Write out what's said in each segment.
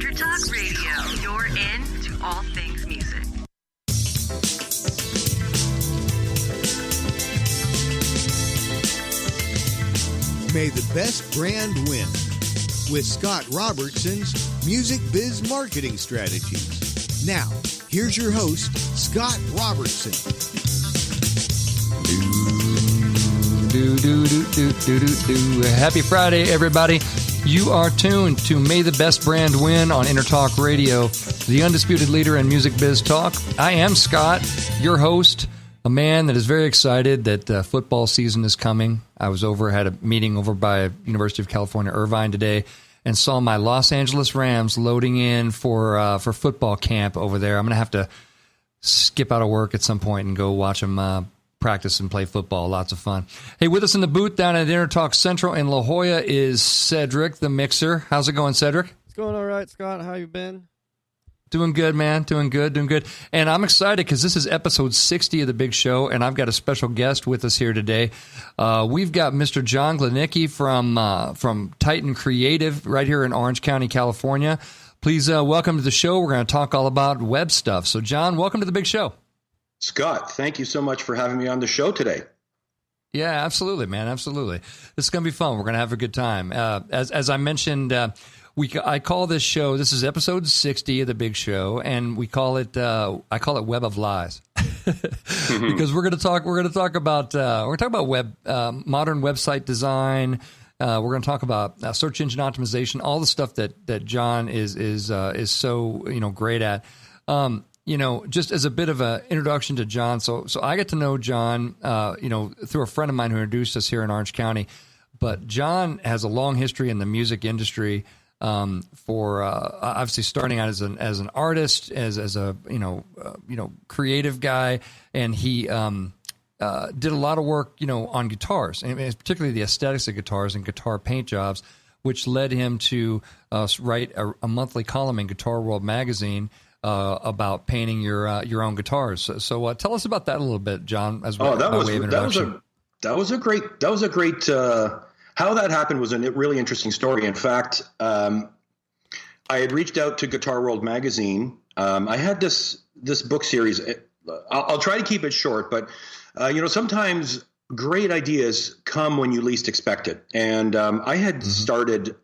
Entertalk Radio, you're in to all things music. May the best brand win with Scott Robertson's Music Biz Marketing Strategies. Now, here's your host, Scott Robertson. Happy Friday, everybody. You are tuned to May the Best Brand Win on Entertalk Radio, the undisputed leader in music biz talk. I am Scott, your host, a man that is very excited that football season is coming. I was had a meeting over by University of California, Irvine today, and saw my Los Angeles Rams loading in for football camp over there. I'm going to have to skip out of work at some point and go watch them practice and play football. Lots of fun. Hey, with us in the booth down at Entertalk Central in La Jolla is Cedric, the mixer. How's it going, Cedric? It's going all right, Scott. How you been? Doing good, man. Doing good. And I'm excited because this is episode 60 of The Big Show, and I've got a special guest with us here today. We've got Mr. John Gleneicki from Titan Creative right here in Orange County, California. Please welcome to the show. We're going to talk all about web stuff. So, John, welcome to The Big Show. Scott, thank you so much for having me on the show today. Yeah, absolutely, man. Absolutely. This is going to be fun. We're going to have a good time. As I mentioned, I call this show, this is episode 60 of The Big Show, and we call it, I call it Web of Lies. Because we're going to talk about web, modern website design. We're going to talk about search engine optimization, all the stuff that John is so, great at. Just as a bit of an introduction to John. So I get to know John, through a friend of mine who introduced us here in Orange County. But John has a long history in the music industry. For obviously starting out as an artist, as a creative guy, and he did a lot of work on guitars, and particularly the aesthetics of guitars and guitar paint jobs, which led him to write a monthly column in Guitar World magazine about painting your own guitars. So tell us about that a little bit, John. That was a great. How that happened was a really interesting story. In fact, I had reached out to Guitar World magazine. I had this book series. I'll try to keep it short, but sometimes great ideas come when you least expect it. And I had started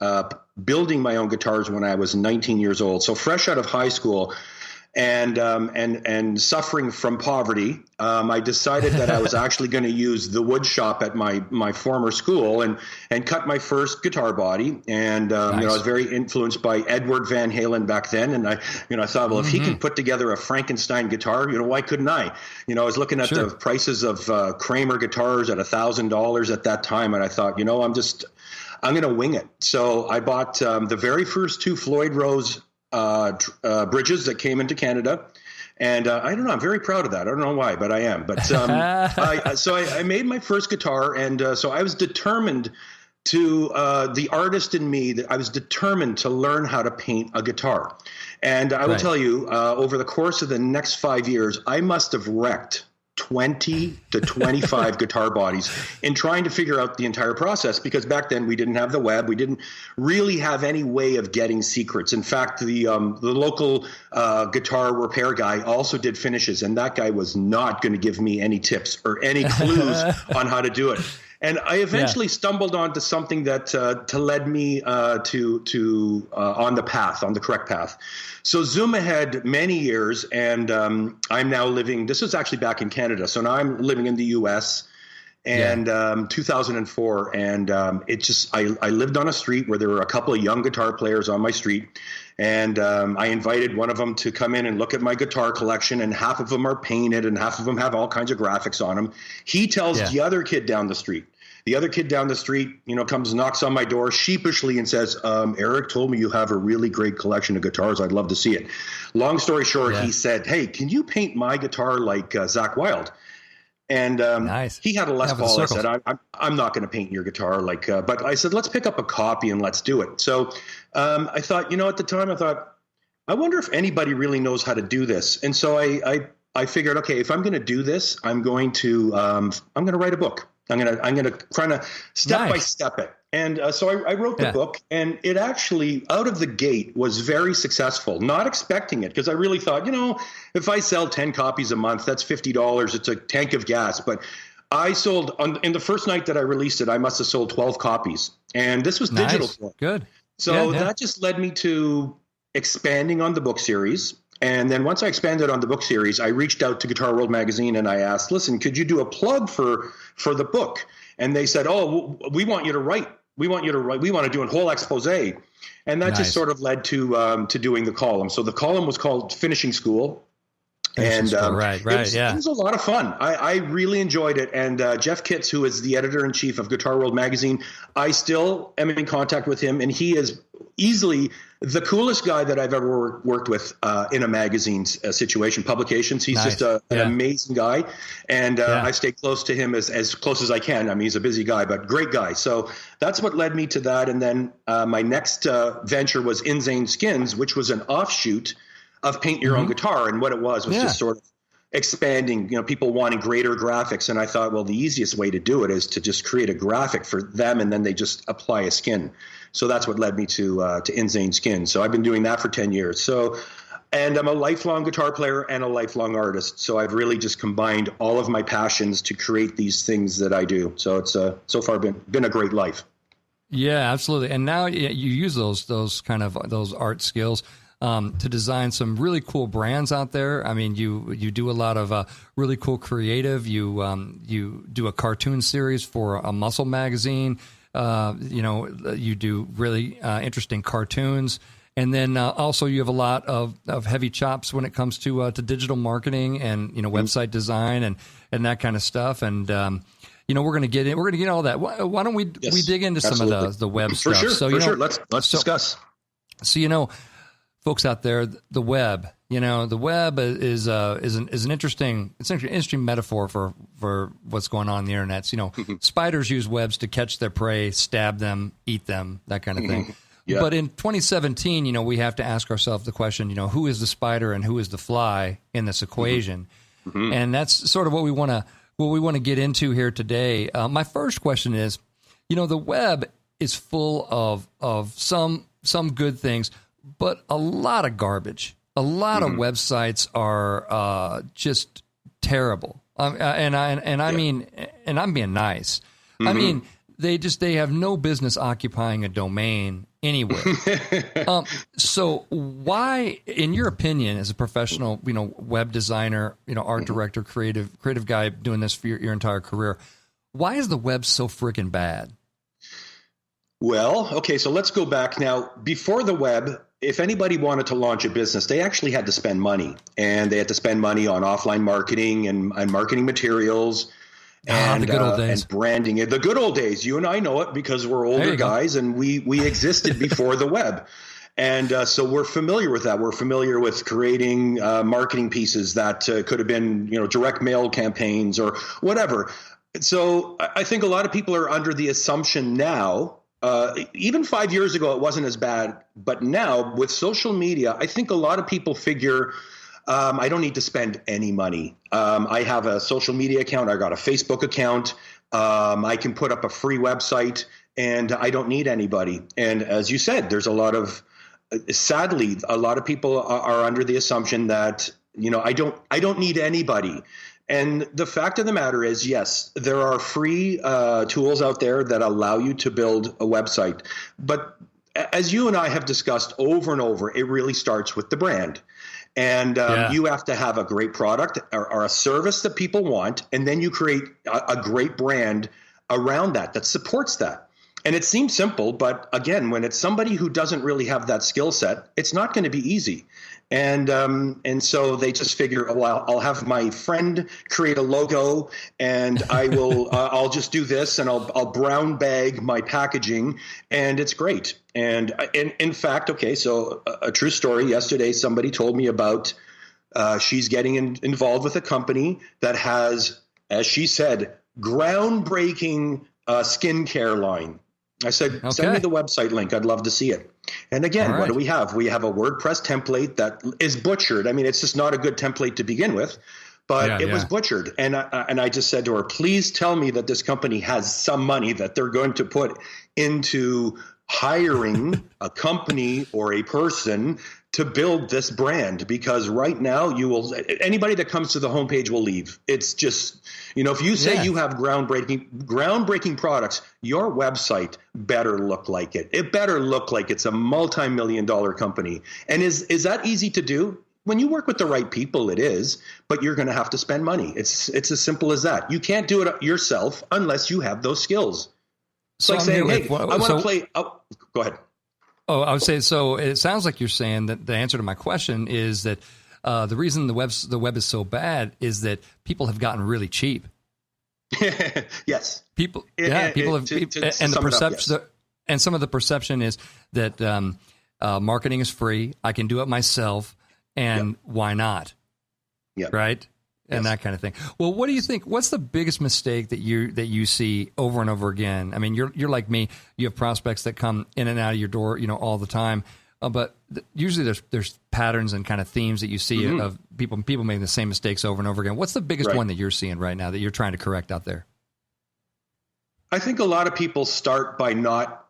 building my own guitars when I was 19 years old. So fresh out of high school and suffering from poverty, I decided that I was actually going to use the wood shop at my former school and cut my first guitar body. And nice. I was very influenced by Edward Van Halen back then. And I thought, well, if he can put together a Frankenstein guitar, why couldn't I? I was looking at the prices of Kramer guitars at $1,000 at that time, and I thought, I'm going to wing it. So I bought the very first two Floyd Rose bridges that came into Canada. And I don't know, I'm very proud of that. I don't know why, but I am. But I made my first guitar, and so I was determined to the artist in me, that I was determined to learn how to paint a guitar. And I will tell you, over the course of the next 5 years, I must have wrecked 20 to 25 guitar bodies in trying to figure out the entire process, because back then we didn't have the web. We didn't really have any way of getting secrets. In fact, the local guitar repair guy also did finishes, and that guy was not going to give me any tips or any clues on how to do it. And I eventually stumbled onto something that led me to on the correct path. So zoom ahead many years, and I'm now living. This was actually back in Canada, so now I'm living in the U.S. And 2004, and I lived on a street where there were a couple of young guitar players on my street, and I invited one of them to come in and look at my guitar collection, and half of them are painted and half of them have all kinds of graphics on them. He tells the other kid down the street. The other kid down the street, comes, knocks on my door sheepishly and says, Eric told me you have a really great collection of guitars. I'd love to see it. Long story short, he said, hey, can you paint my guitar like Zakk Wylde? And nice. He had a Les Paul. I said, I'm not going to paint your guitar but I said, let's pick up a copy and let's do it. So I thought, at the time I thought, I wonder if anybody really knows how to do this. And so I figured, okay, if I'm going to do this, I'm going to write a book. I'm gonna kind of step by step it. And so I wrote the book, and it actually, out of the gate, was very successful. Not expecting it, because I really thought, if I sell 10 copies a month, that's $50. It's a tank of gas. But I sold, in the first night that I released it, I must have sold 12 copies. And this was digital. Good. So that just led me to expanding on the book series. And then once I expanded on the book series, I reached out to Guitar World Magazine and I asked, listen, could you do a plug for the book? And they said, we want you to write. We want to do a whole expose. And that just sort of led to doing the column. So the column was called Finishing School. It was a lot of fun. I really enjoyed it. And Jeff Kitts, who is the editor-in-chief of Guitar World Magazine, I still am in contact with him, and he is easily the coolest guy that I've ever worked with in a magazine situation, publications. He's just an amazing guy, and I stay close to him as close as I can. I mean, he's a busy guy, but great guy. So that's what led me to that. And then my next venture was Insane Skins, which was an offshoot of Paint Your Own Guitar. And what it was just sort of expanding, people wanting greater graphics. And I thought, well, the easiest way to do it is to just create a graphic for them, and then they just apply a skin. So that's what led me to Insane Skins. So I've been doing that for 10 years. And I'm a lifelong guitar player and a lifelong artist. So I've really just combined all of my passions to create these things that I do. So it's so far been a great life. Yeah, absolutely. And now you use those art skills to design some really cool brands out there. I mean, you do a lot of really cool creative. You do a cartoon series for a muscle magazine. You do really interesting cartoons, and then also you have a lot of heavy chops when it comes to digital marketing and website design and that kind of stuff. And we're going to get all that. Why don't we dig into some of the web stuff? For sure. Let's discuss. So folks out there, the web. The web is an interesting metaphor for what's going on in the internet. Spiders use webs to catch their prey, stab them, eat them, that kind of thing. Yeah. But in 2017, we have to ask ourselves the question, who is the spider and who is the fly in this equation? Mm-hmm. And that's sort of what we want to get into here today. My first question is, the web is full of some good things, but a lot of garbage. A lot of websites are just terrible, and I'm being nice. I mean, they have no business occupying a domain anywhere. So why, in your opinion, as a professional, web designer, art director, creative guy doing this for your entire career, why is the web so freaking bad? Well, okay, so let's go back now. Before the web, if anybody wanted to launch a business, they actually had to spend money, and they had to spend money on offline marketing and marketing materials and, the good old days. And branding. The good old days. You and I know it because we're older guys, and we existed before the web. And so we're familiar with that. We're familiar with creating marketing pieces that could have been, direct mail campaigns or whatever. So I think a lot of people are under the assumption now, even 5 years ago, it wasn't as bad. But now with social media, I think a lot of people figure I don't need to spend any money. I have a social media account. I got a Facebook account. I can put up a free website, and I don't need anybody. And as you said, there's sadly, a lot of people are under the assumption that, I don't need anybody. And the fact of the matter is, yes, there are free tools out there that allow you to build a website. But as you and I have discussed over and over, it really starts with the brand. And you have to have a great product or a service that people want, and then you create a great brand around that supports that. And it seems simple, but again, when it's somebody who doesn't really have that skill set, it's not going to be easy. And so they just figure, well, I'll have my friend create a logo, and I will I'll just do this, and I'll brown bag my packaging, and it's great. And in fact, okay, so a true story. Yesterday, somebody told me about she's getting involved with a company that has, as she said, groundbreaking skincare line. I said, send me the website link. I'd love to see it. And again, what do we have? We have a WordPress template that is butchered. I mean, it's just not a good template to begin with. but it was butchered. And I just said to her, please tell me that this company has some money that they're going to put into hiring a company or a person to build this brand, because right now anybody that comes to the homepage will leave. It's just, if you say you have groundbreaking products, your website better look like it. It better look like it's a multi-million-dollar company. And is that easy to do? When you work with the right people, it is, but you're going to have to spend money. It's as simple as that. You can't do it yourself unless you have those skills. It's like saying, hey, I want to play. Oh, go ahead. Oh, I would say, so it sounds like you're saying that the answer to my question is that the reason the web is so bad is that people have gotten really cheap. Yes. People have, and the perception, and some of the perception is that marketing is free. I can do it myself, and why not? Yeah. Right. And that kind of thing. Well, what do you think? What's the biggest mistake that you see over and over again? I mean, you're like me. You have prospects that come in and out of your door, all the time. But usually there's patterns and kind of themes that you see of people making the same mistakes over and over again. What's the biggest one that you're seeing right now that you're trying to correct out there? I think a lot of people start by not,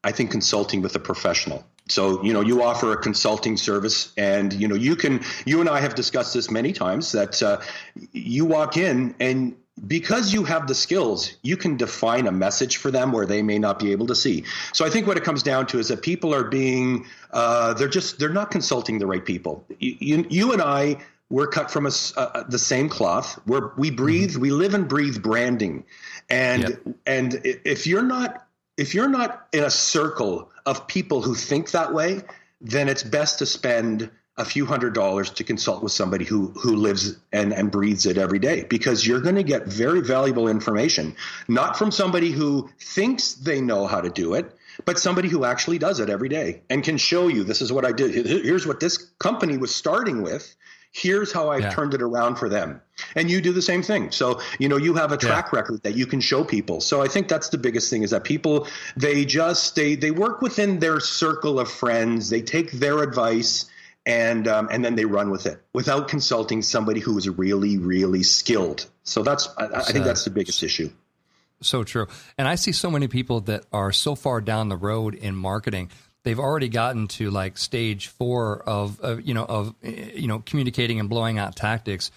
consulting with a professional. So, you offer a consulting service, and, you and I have discussed this many times, that you walk in, and because you have the skills, you can define a message for them where they may not be able to see. So I think what it comes down to is that people are being, they're not consulting the right people. You and I, we're cut from the same cloth. We breathe, we live and breathe branding. And if you're not in a circle of people who think that way, then it's best to spend a few $100s to consult with somebody who lives and breathes it every day, because you're going to get very valuable information, not from somebody who thinks they know how to do it, but somebody who actually does it every day and can show you, this is what I did. Here's what this company was starting with. Here's how I've turned it around for them. And you do the same thing. So, you have a track record that you can show people. So I think that's the biggest thing, is that people, they work within their circle of friends. They take their advice and then they run with it without consulting somebody who is really, really skilled. So I think that's the biggest issue. So true. And I see so many people that are so far down the road in marketing. They've already gotten to like stage 4 of communicating and blowing out tactics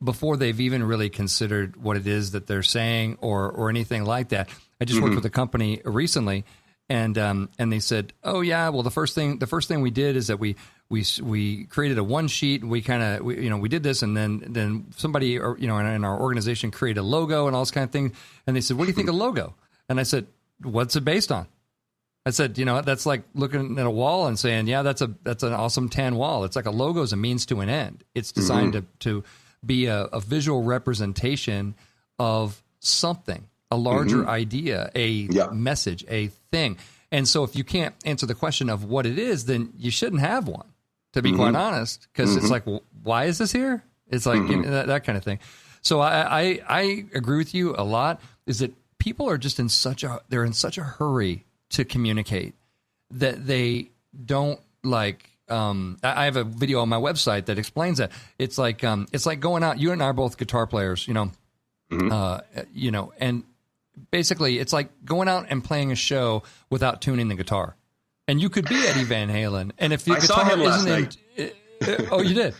before they've even really considered what it is that they're saying or anything like that. I just worked with a company recently, and they said, "Oh yeah, well the first thing we did is that we created a one sheet, and we did this, and then somebody in our organization created a logo and all this kind of thing." And they said, "What do you think of logo?" And I said, "What's it based on?" I said, that's like looking at a wall and saying, yeah, that's an awesome tan wall. It's like a logo is a means to an end. It's designed to be a visual representation of something, a larger idea, a message, a thing. And so if you can't answer the question of what it is, then you shouldn't have one, to be quite honest, because it's like, well, why is this here? It's like that kind of thing. So I agree with you a lot, is that people are just in such a hurry to communicate that they don't like. I have a video on my website that explains that. It's like going out. You and I are both guitar players, and basically it's like going out and playing a show without tuning the guitar. And you could be Eddie Van Halen, and if your guitar isn't oh, you did.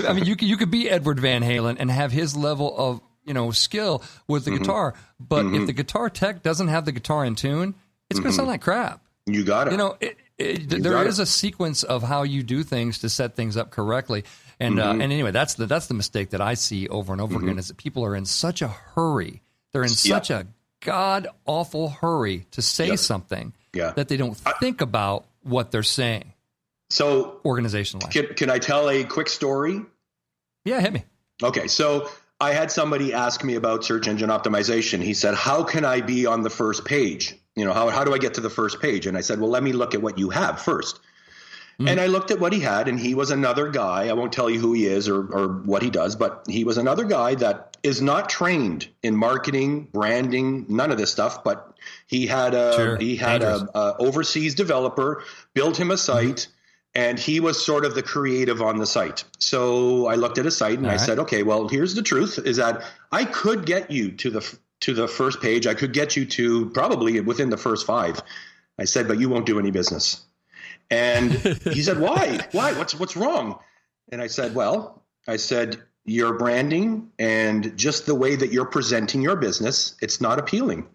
I mean, you could be Edward Van Halen and have his level of skill with the guitar, but if the guitar tech doesn't have the guitar in tune, it's going to sound like crap. You got it. There is a sequence of how you do things to set things up correctly. And anyway, that's the mistake that I see over and over again, is that people are in such a hurry. They're in such a god-awful hurry to say something that they don't think about what they're saying. So organizational. Can I tell a quick story? Yeah, hit me. Okay, so I had somebody ask me about search engine optimization. He said, how can I be on the first page? How do I get to the first page? And I said, well, let me look at what you have first. And I looked at what he had, and he was another guy. I won't tell you who he is or what he does, but he was another guy that is not trained in marketing, branding, none of this stuff. But he had a overseas developer build him a site, And he was sort of the creative on the site. So I looked at his site and I said, okay, well, here's the truth, is that I could get you to the first page. I could get you to probably within the first 5. I said, but you won't do any business. And he said, why? What's wrong? And I said, your branding and just the way that you're presenting your business, it's not appealing.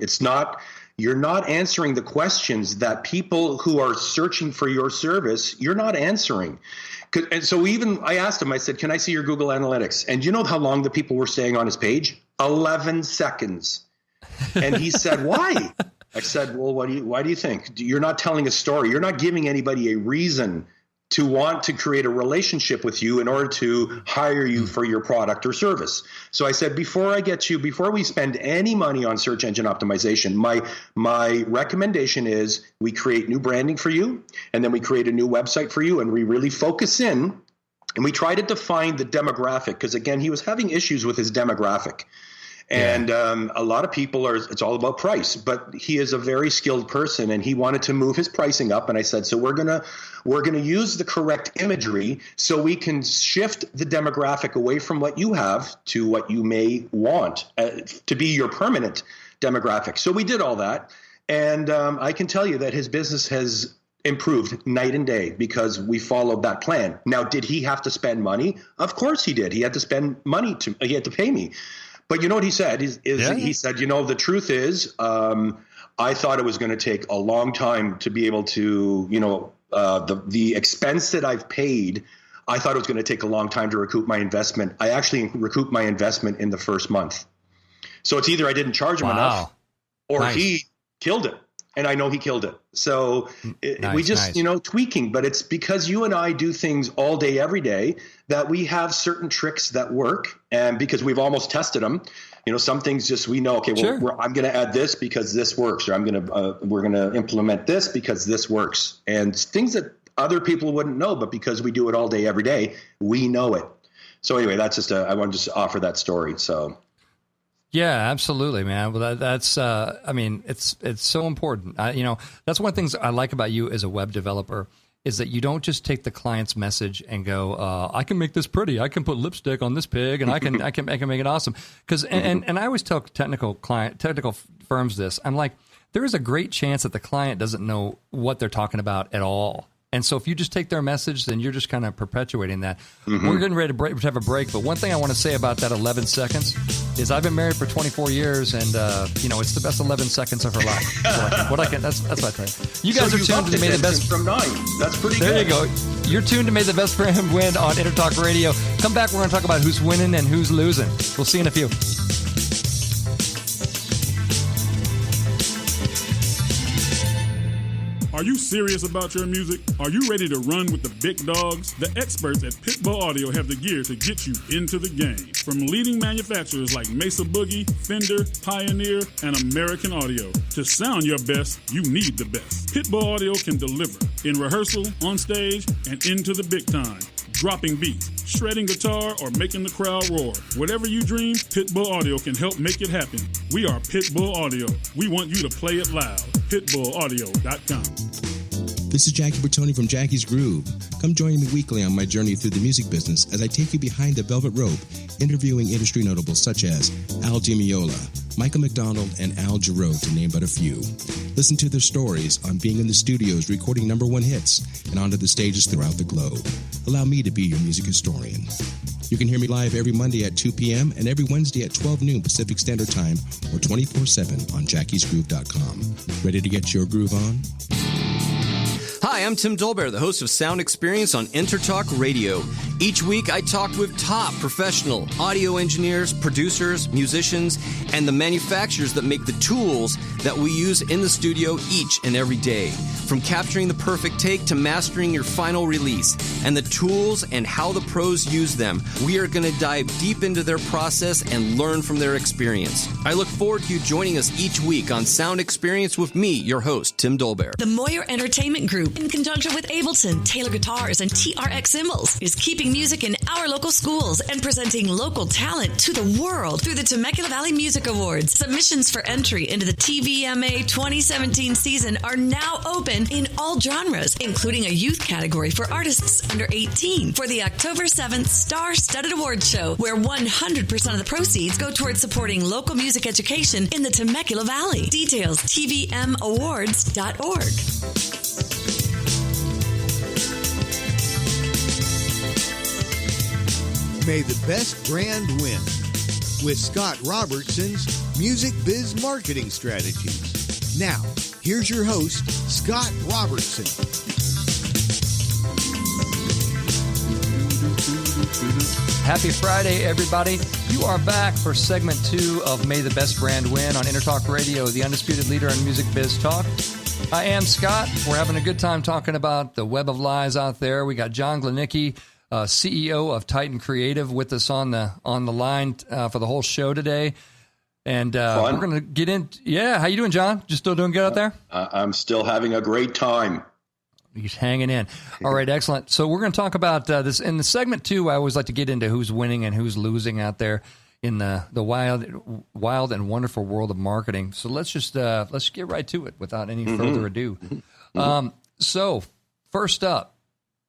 You're not answering the questions that people who are searching for your service, you're not answering. And so I asked him, I said, can I see your Google Analytics? And you know how long the people were staying on his page? 11 seconds. And he said, why? I said, well, why do you think? You're not telling a story. You're not giving anybody a reason to want to create a relationship with you in order to hire you for your product or service. So I said, before we spend any money on search engine optimization, my recommendation is we create new branding for you, and then we create a new website for you, and we really focus in, and we try to define the demographic, because again, he was having issues with his demographic. And a lot of people it's all about price, but he is a very skilled person and he wanted to move his pricing up. And I said, so we're going to use the correct imagery so we can shift the demographic away from what you have to what you may want to be your permanent demographic. So we did all that. And I can tell you that his business has improved night and day because we followed that plan. Now, did he have to spend money? Of course he did. He had to spend money he had to pay me. But you know what he said? He said, the truth is, I thought it was going to take a long time to be able to, the expense that I've paid, I thought it was going to take a long time to recoup my investment. I actually recouped my investment in the first month. So it's either I didn't charge him enough or he killed it. And I know he killed it. So we just, tweaking. But it's because you and I do things all day, every day, that we have certain tricks that work. And because we've almost tested them, some things just we know, okay, well, I'm going to add this because this works. Or we're going to implement this because this works. And things that other people wouldn't know, but because we do it all day, every day, we know it. So anyway, that's just I wanted to offer that story. So. Yeah, absolutely, man. Well, that's it's so important. That's one of the things I like about you as a web developer is that you don't just take the client's message and go, I can make this pretty. I can put lipstick on this pig and I can make it awesome. Because and I always tell technical firms this. I'm like, there is a great chance that the client doesn't know what they're talking about at all. And so if you just take their message, then you're just kind of perpetuating that. Mm-hmm. We're getting ready to have a break. But one thing I want to say about that 11 seconds is I've been married for 24 years, and, it's the best 11 seconds of her life. So that's what I tell you. You guys are tuned to May the Best. From 9. That's pretty good. There you go. You're tuned to May the Best Friend Win on Entertalk Radio. Come back. We're going to talk about who's winning and who's losing. We'll see you in a few. Are you serious about your music? Are you ready to run with the big dogs? The experts at Pitbull Audio have the gear to get you into the game. From leading manufacturers like Mesa Boogie, Fender, Pioneer, and American Audio. To sound your best, you need the best. Pitbull Audio can deliver in rehearsal, on stage, and into the big time. Dropping beats, shredding guitar, or making the crowd roar. Whatever you dream, Pitbull Audio can help make it happen. We are Pitbull Audio. We want you to play it loud. PitbullAudio.com. This is Jackie Bertoni from Jackie's Groove. Come join me weekly on my journey through the music business as I take you behind the velvet rope, interviewing industry notables such as Al Di Meola, Michael McDonald, and Al Jarreau, to name but a few. Listen to their stories on being in the studios recording #1 hits and onto the stages throughout the globe. Allow me to be your music historian. You can hear me live every Monday at 2 p.m. and every Wednesday at 12 noon Pacific Standard Time or 24/7 on jackiesgroove.com. Ready to get your groove on? Hi, I'm Tim Dolbear, the host of Sound Experience on Entertalk Radio. Each week, I talk with top professional audio engineers, producers, musicians, and the manufacturers that make the tools that we use in the studio each and every day. From capturing the perfect take to mastering your final release, and the tools and how the pros use them, we are going to dive deep into their process and learn from their experience. I look forward to you joining us each week on Sound Experience with me, your host, Tim Dolbear. The Moyer Entertainment Group, in conjunction with Ableton, Taylor Guitars, and TRX Cymbals, is keeping music in our local schools, and presenting local talent to the world through the Temecula Valley Music Awards. Submissions for entry into the TVMA 2017 season are now open in all genres, including a youth category for artists under 18 for the October 7th Star-Studded Awards Show, where 100% of the proceeds go towards supporting local music education in the Temecula Valley. Details, tvmawards.org. May the best brand win with Scott Robertson's Music Biz Marketing Strategies. Now, here's your host, Scott Robertson. Happy Friday, everybody. You are back for segment 2 of May the Best Brand Win on Entertalk Radio, the undisputed leader in music biz talk. I am Scott. We're having a good time talking about the web of lies out there. We got John Gleneicki, CEO of Titan Creative, with us on the line for the whole show today. And we're going to get in. Yeah, how you doing, John? You still doing good out there? I'm still having a great time. He's hanging in. All right, excellent. So we're going to talk about this in the segment 2. I always like to get into who's winning and who's losing out there in the wild and wonderful world of marketing. So let's get right to it without any further ado. So first up,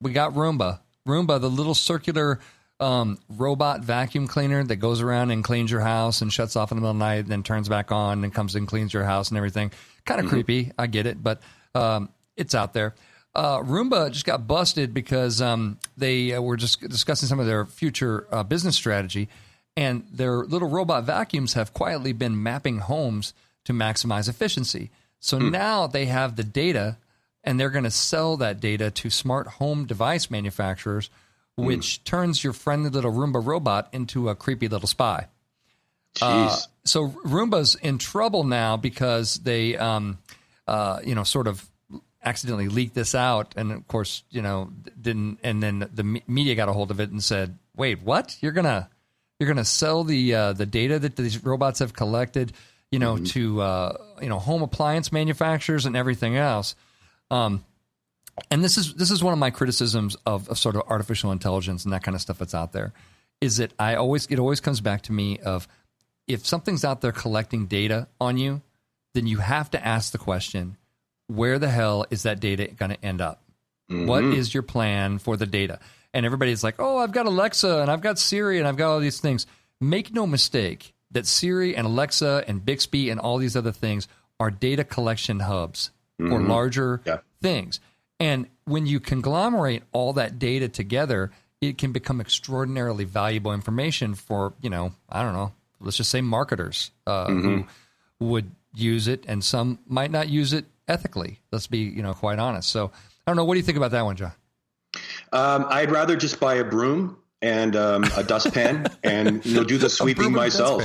we got Roomba. Roomba, the little circular robot vacuum cleaner that goes around and cleans your house and shuts off in the middle of the night and then turns back on and comes and cleans your house and everything. Kind of creepy. I get it, but it's out there. Roomba just got busted because they were just discussing some of their future business strategy, and their little robot vacuums have quietly been mapping homes to maximize efficiency. So now they have the data, and they're going to sell that data to smart home device manufacturers, which turns your friendly little Roomba robot into a creepy little spy. So Roomba's in trouble now because they, sort of accidentally leaked this out, and of course, didn't. And then the media got a hold of it and said, "Wait, what? You're gonna sell the data that these robots have collected, to home appliance manufacturers and everything else." And this is one of my criticisms of sort of artificial intelligence and that kind of stuff that's out there. Is that it always comes back to me of, if something's out there collecting data on you, then you have to ask the question, where the hell is that data going to end up? What is your plan for the data? And everybody's like, oh, I've got Alexa and I've got Siri and I've got all these things. Make no mistake that Siri and Alexa and Bixby and all these other things are data collection hubs for larger things. And when you conglomerate all that data together, it can become extraordinarily valuable information for, I don't know, let's just say marketers who would use it, and some might not use it ethically. Let's be, quite honest. So I don't know. What do you think about that one, John? I'd rather just buy a broom and a dustpan and do the sweeping myself.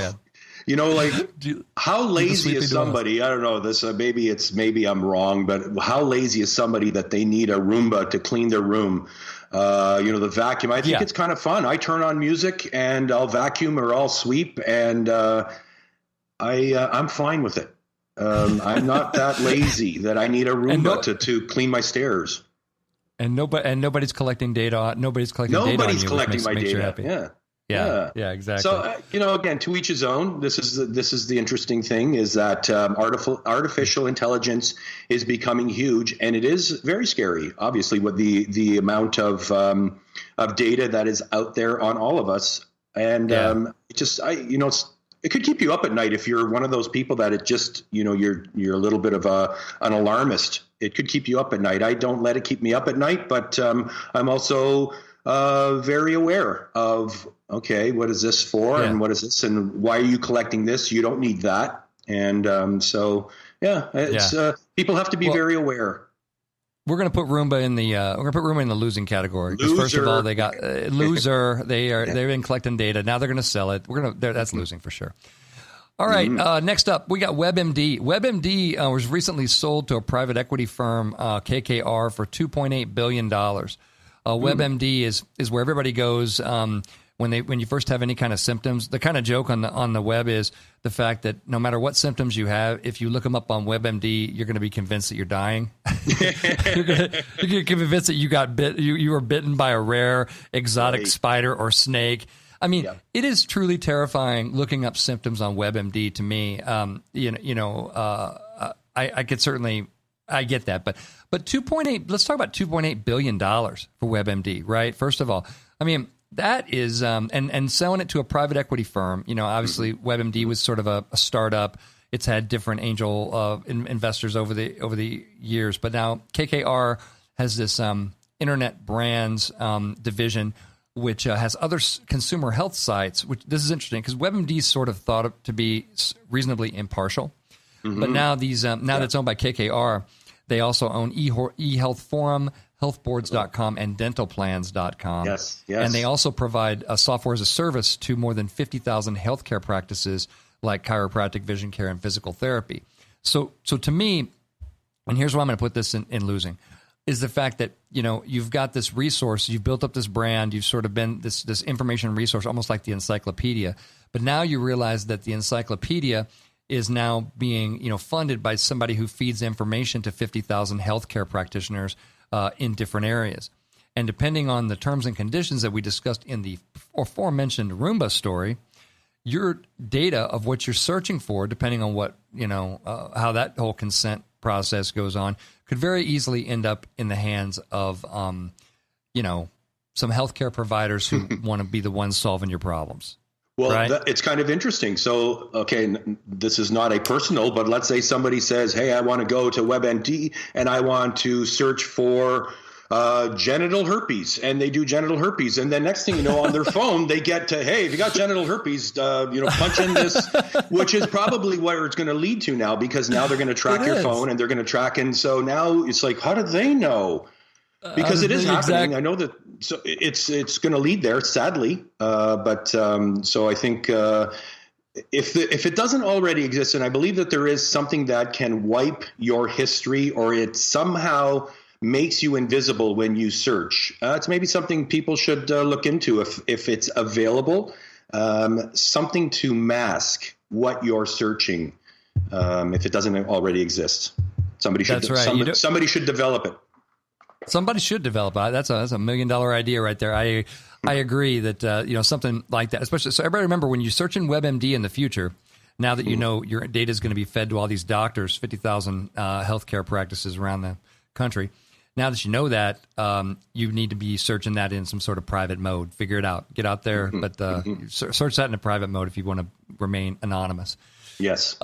How lazy is somebody? I don't know this. Maybe I'm wrong, but how lazy is somebody that they need a Roomba to clean their room? The vacuum. I think it's kind of fun. I turn on music and I'll vacuum or I'll sweep, and I'm fine with it. I'm not that lazy that I need a Roomba to clean my stairs. And nobody's collecting data. Nobody's collecting data. Nobody's collecting my data. Yeah, exactly. So again, to each his own. This is the interesting thing, is that artificial intelligence is becoming huge, and it is very scary. Obviously, with the amount of data that is out there on all of us, and it could keep you up at night if you're one of those people that it just, you're a little bit of an alarmist. It could keep you up at night. I don't let it keep me up at night, but I'm also very aware of, okay, what is this for, and what is this, and why are you collecting this? You don't need that, and people have to be very aware. We're going to put Roomba in the losing category. Because first of all, they got loser. They've been collecting data. Now they're going to sell it. That's losing for sure. All right. Next up, we got WebMD. WebMD was recently sold to a private equity firm, KKR, for $2.8 billion. WebMD is where everybody goes when you first have any kind of symptoms. The kind of joke on the web is the fact that no matter what symptoms you have, if you look them up on WebMD, you're going to be convinced that you're dying. You're going to be convinced that you were bitten by a rare exotic spider or snake. I mean, It is truly terrifying looking up symptoms on WebMD to me. I could certainly, I get that, but 2.8. Let's talk about $2.8 billion for WebMD, right? First of all, I mean, that is, and selling it to a private equity firm. Obviously, WebMD was sort of a startup. It's had different angel investors over the years, but now KKR has this internet brands division, which has other consumer health sites. Which this is interesting because WebMD is sort of thought to be reasonably impartial, but now that it's owned by KKR, they also own eHealth Forum, healthboards.com, and dentalplans.com. Yes. And they also provide a software as a service to more than 50,000 healthcare practices like chiropractic, vision care, and physical therapy. So to me, and here's where I'm going to put this in losing, is the fact that, you've got this resource, you've built up this brand, you've sort of been this information resource, almost like the encyclopedia. But now you realize that the encyclopedia is now being, funded by somebody who feeds information to 50,000 healthcare practitioners in different areas. And depending on the terms and conditions that we discussed in the aforementioned Roomba story, your data of what you're searching for, depending on what, how that whole consent process goes on, could very easily end up in the hands of, some healthcare providers who want to be the ones solving your problems. Well, right? It's kind of interesting. So, okay, this is not a personal, but let's say somebody says, hey, I want to go to WebMD and I want to search for genital herpes, and they do genital herpes. And then next thing you know, on their phone, they get to, hey, if you got genital herpes, punch in this, which is probably where it's going to lead to now, because now they're going to track your phone and they're going to track. And so now it's like, how do they know? Because it is happening. I know that. So it's going to lead there, sadly. So I think if it doesn't already exist, and I believe that there is something that can wipe your history, or it somehow makes you invisible when you search, it's maybe something people should look into if it's available. Something to mask what you're searching, if it doesn't already exist. Somebody should. That's right. Somebody should develop it. Somebody should develop it. That's a $1 million idea right there. I agree that something like that, especially. So everybody remember, when you search in WebMD in the future, now that you know your data is going to be fed to all these doctors, 50,000 healthcare practices around the country. Now that you know that, you need to be searching that in some sort of private mode. Figure it out. Get out there, but search that in a private mode if you want to remain anonymous. Yes.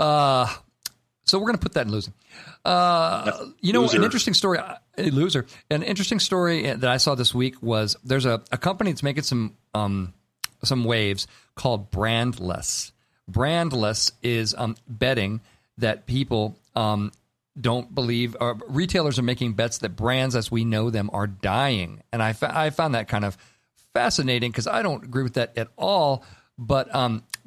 So we're going to put that in losing. Loser. An interesting story, loser. An interesting story that I saw this week was there's a company that's making some waves called Brandless. Brandless is betting that people don't believe, or retailers are making bets that brands as we know them are dying. And I found that kind of fascinating because I don't agree with that at all. But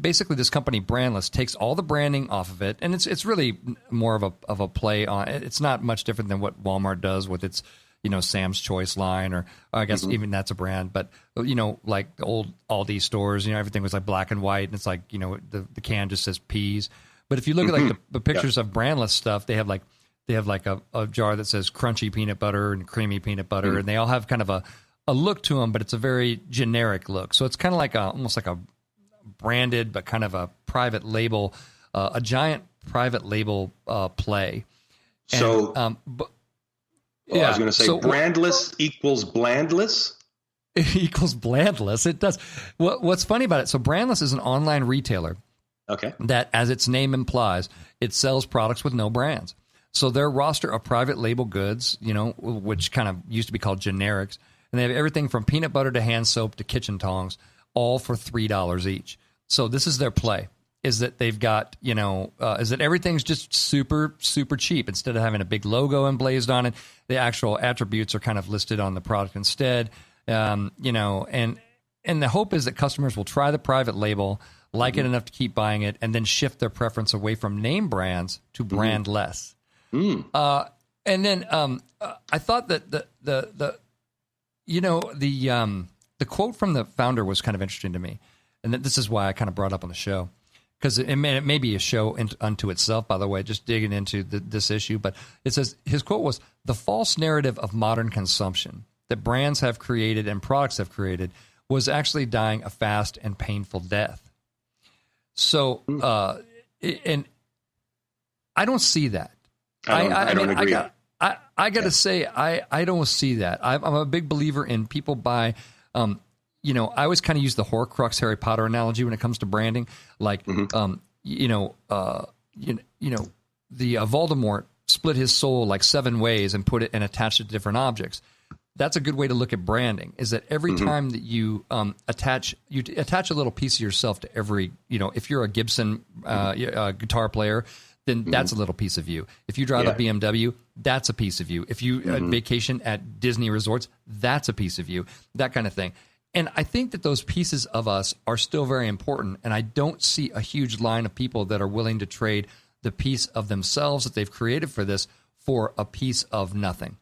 basically, this company Brandless takes all the branding off of it, and it's really more of a play on. It's not much different than what Walmart does with its Sam's Choice line, or I guess even that's a brand. But like the old Aldi stores, everything was like black and white, and it's like the can just says peas. But if you look at like the pictures of Brandless stuff, they have like a jar that says crunchy peanut butter and creamy peanut butter, and they all have kind of a look to them, but it's a very generic look. So it's kind of like almost like a branded, but kind of a private label, a giant private label play. And, so, I was going to say, brandless equals blandless. It equals blandless. It does. What's funny about it? So, Brandless is an online retailer. Okay. That, as its name implies, it sells products with no brands. So their roster of private label goods, which kind of used to be called generics, and they have everything from peanut butter to hand soap to kitchen tongs, all for $3 each. So this is their play, is that they've got, is that everything's just super, super cheap. Instead of having a big logo emblazed on it, the actual attributes are kind of listed on the product instead. And the hope is that customers will try the private label, like it enough to keep buying it, and then shift their preference away from name brands to brand less. And then I thought that the the quote from the founder was kind of interesting to me. And this is why I kind of brought it up on the show. Because it may be a show unto itself, by the way, just digging into this issue. But it says, his quote was, "The false narrative of modern consumption that brands have created and products have created was actually dying a fast and painful death." So, and I don't see that. I don't agree. I got to say, I don't see that. I'm a big believer in people buy, I always kind of use the Horcrux Harry Potter analogy when it comes to branding. Like, the Voldemort split his soul like 7 ways and put it and attached it to different objects. That's a good way to look at branding, is that every time that you attach a little piece of yourself to every, if you're a Gibson guitar player, then that's a little piece of you. If you drive a BMW, that's a piece of you. If you vacation at Disney resorts, that's a piece of you, that kind of thing. And I think that those pieces of us are still very important, and I don't see a huge line of people that are willing to trade the piece of themselves that they've created for this for a piece of nothing.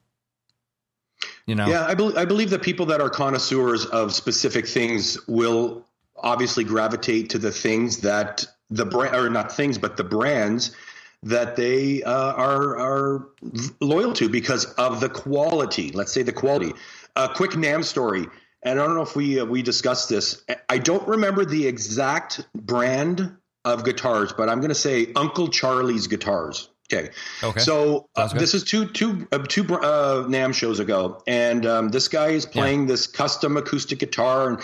Yeah, I believe that people that are connoisseurs of specific things will obviously gravitate to the things that the brand, or not things, but the brands that they are loyal to because of the quality. Let's say the quality. A quick NAMM story. And I don't know if we discussed this. I don't remember the exact brand of guitars, but I'm going to say Uncle Charlie's guitars. Okay. So this is two NAMM shows ago, and this guy is playing this custom acoustic guitar, and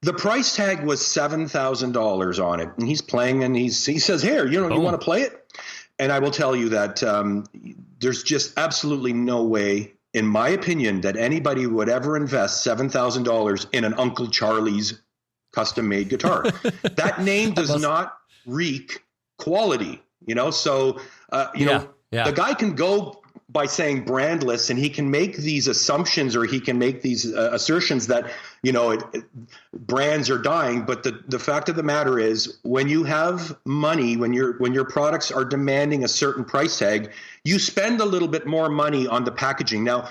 the price tag was $7,000 on it. And he's playing, and he says, "Here, you want to play it?" And I will tell you that there's just absolutely no way, in my opinion, that anybody would ever invest $7,000 in an Uncle Charlie's custom-made guitar. That name does not reek quality, So, the guy can go by saying brandless, and he can make these assumptions, or he can make these assertions that, brands are dying. But the fact of the matter is, when you have money, when your products are demanding a certain price tag, you spend a little bit more money on the packaging. Now,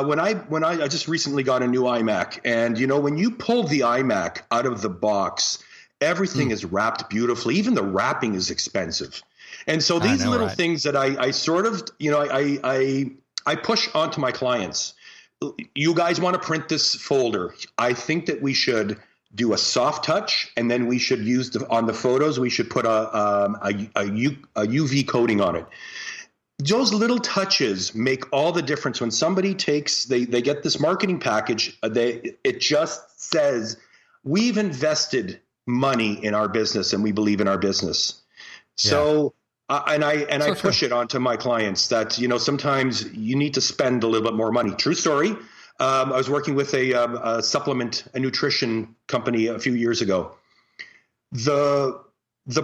when I just recently got a new iMac, and when you pull the iMac out of the box, everything is wrapped beautifully. Even the wrapping is expensive. And so these little things that I sort of, I push onto my clients. You guys want to print this folder. I think that we should do a soft touch, and then we should use on the photos, we should put a UV coating on it. Those little touches make all the difference. When somebody they get this marketing package, it just says, we've invested money in our business and we believe in our business. So, I push it onto my clients that, sometimes you need to spend a little bit more money. True story. I was working with a nutrition company a few years ago. The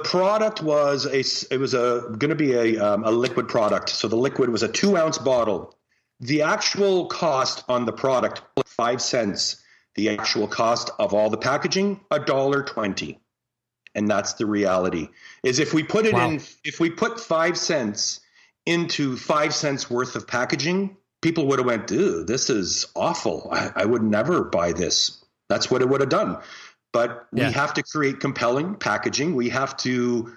product was going to be a liquid product. So the liquid was a 2-ounce bottle. The actual cost on the product, 5 cents. The actual cost of all the packaging, $1.20. And that's the reality. Is if we put if we put 5 cents into 5 cents worth of packaging, people would have went, "Dude, this is awful. I would never buy this." That's what it would have done. But we have to create compelling packaging. We have to.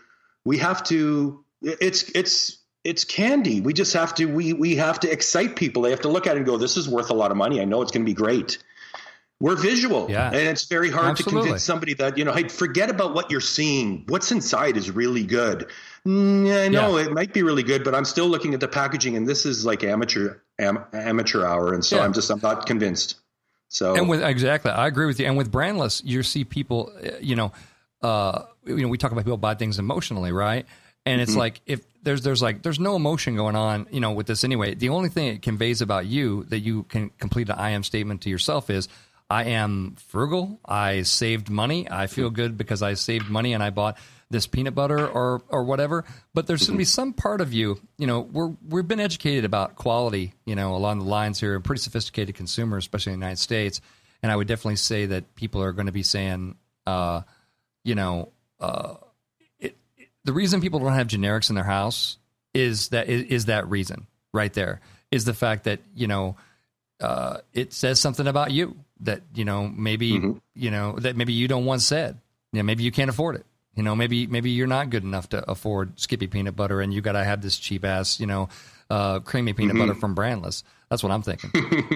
It's candy. We just have to. We have to excite people. They have to look at it and go, "This is worth a lot of money. I know it's going to be great." We're visual, and it's very hard to convince somebody that, hey, forget about what you're seeing. What's inside is really good. I know it might be really good, but I'm still looking at the packaging, and this is like amateur hour, and so I'm not convinced. So, and exactly, I agree with you. And with brandless, you see people, we talk about people buy things emotionally, right? And it's like, if there's no emotion going on, with this anyway. The only thing it conveys about you that you can complete an I am statement to yourself is, I am frugal. I saved money. I feel good because I saved money and I bought this peanut butter or whatever. But there's going to be some part of you, we've been educated about quality, along the lines here, and pretty sophisticated consumers, especially in the United States. And I would definitely say that people are going to be saying, the reason people don't have generics in their house is that reason right there, is the fact that, it says something about you. that, maybe, that maybe you don't want said. Maybe you can't afford it. Maybe you're not good enough to afford Skippy peanut butter, and you got to have this cheap ass, creamy peanut butter from Brandless. That's what I'm thinking.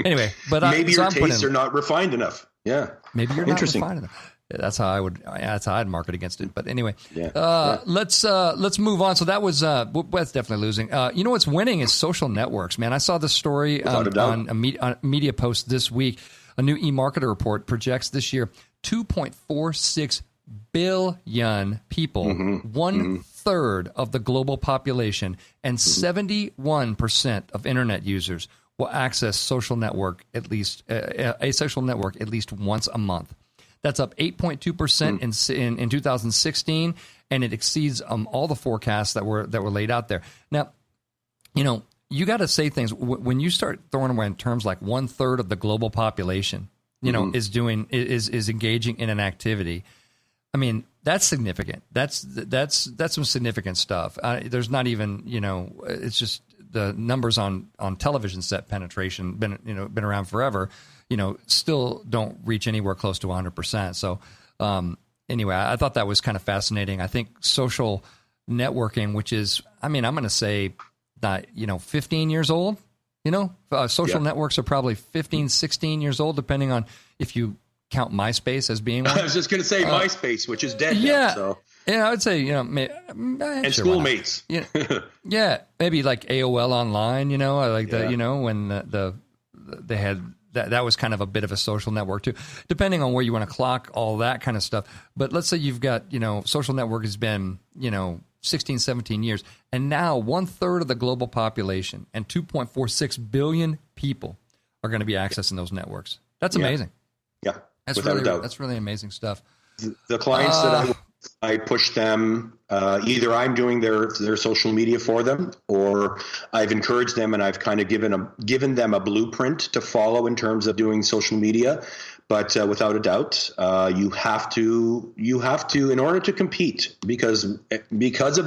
Anyway, but maybe your tastes are not refined enough. Yeah, maybe you're not refined enough. That's how I'd market against it. But anyway, let's move on. So that was that's definitely losing. What's winning is social networks, man. I saw this story on a media post this week. A new eMarketer report projects this year 2.46 billion people, 1/3 of the global population, and 71% of internet users will access a social network at least once a month. That's up 8.2% in 2016, and it exceeds all the forecasts that were laid out there. Now, you got to say things when you start throwing away in terms like 1/3 of the global population, is engaging in an activity. I mean, that's significant. That's some significant stuff. There's not even, it's just the numbers on television set penetration been around forever. Still don't reach anywhere close to 100%. So anyway, I thought that was kind of fascinating. I think social networking, which is, I'm going to say that 15 years old. Social networks are probably 15, 16 years old, depending on if you count MySpace as being one. I was just going to say MySpace, which is dead now. So. Yeah, I would say, and schoolmates. Yeah, maybe like AOL Online, when they had that was kind of a bit of a social network too, depending on where you want to clock all that kind of stuff. But let's say you've got, social network has been, 16, 17 years, and now 1/3 of the global population and 2.46 billion people are going to be accessing those networks. That's amazing. Yeah, that's without a doubt. That's really amazing stuff. The clients that I push them, either I'm doing their social media for them, or I've encouraged them and I've kind of given them a blueprint to follow in terms of doing social media. But without a doubt, you have to in order to compete, because of